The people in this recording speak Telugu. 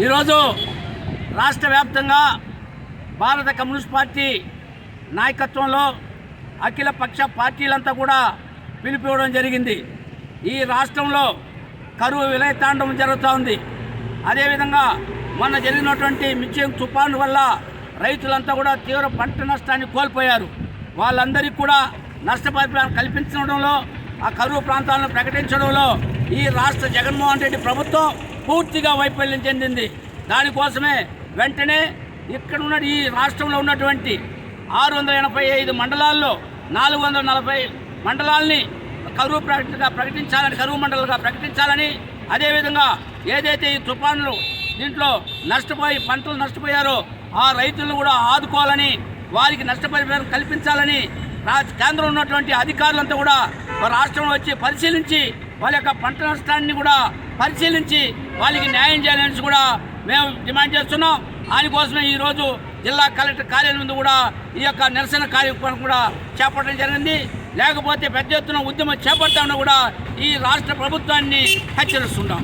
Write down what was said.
ఈరోజు రాష్ట్ర వ్యాప్తంగా భారత కమ్యూనిస్ట్ పార్టీ నాయకత్వంలో అఖిల పక్ష పార్టీలంతా కూడా పిలిపివ్వడం జరిగింది. ఈ రాష్ట్రంలో కరువు విలయతాండవం జరుగుతూ ఉంది. అదేవిధంగా మొన్న జరిగినటువంటి మించింగ్ తుఫాను వల్ల రైతులంతా కూడా తీవ్ర పంట నష్టాన్ని కోల్పోయారు. వాళ్ళందరికీ కూడా నష్టపరిహారం కల్పించడంలో, ఆ కరువు ప్రాంతాలను ప్రకటించడంలో ఈ రాష్ట్ర జగన్మోహన్ రెడ్డి ప్రభుత్వం పూర్తిగా వైఫల్యం చెందింది. దానికోసమే వెంటనే ఇక్కడ ఉన్న ఈ రాష్ట్రంలో ఉన్నటువంటి 685 మండలాల్లో 440 మండలాల్ని కరువు ప్రకటించాలని, కరువు మండలాలుగా ప్రకటించాలని, అదేవిధంగా ఏదైతే ఈ తుఫానులు దీంట్లో పంటలు నష్టపోయారో ఆ రైతులను కూడా ఆదుకోవాలని, వారికి నష్టపరిహారం కల్పించాలని కేంద్రంలో ఉన్నటువంటి అధికారులంతా కూడా రాష్ట్రంలో వచ్చి పరిశీలించి వాళ్ళ యొక్క పంట నష్టాన్ని కూడా పరిశీలించి వాళ్ళకి న్యాయం చేయాలని కూడా మేము డిమాండ్ చేస్తున్నాం. దానికోసమే ఈరోజు జిల్లా కలెక్టర్ కార్యాలయం ముందు కూడా ఈ యొక్క నిరసన కార్యక్రమం కూడా చేపట్టడం జరిగింది. లేకపోతే పెద్ద ఎత్తున ఉద్యమం చేపడతామని కూడా ఈ రాష్ట్ర ప్రభుత్వాన్ని హెచ్చరిస్తున్నాం.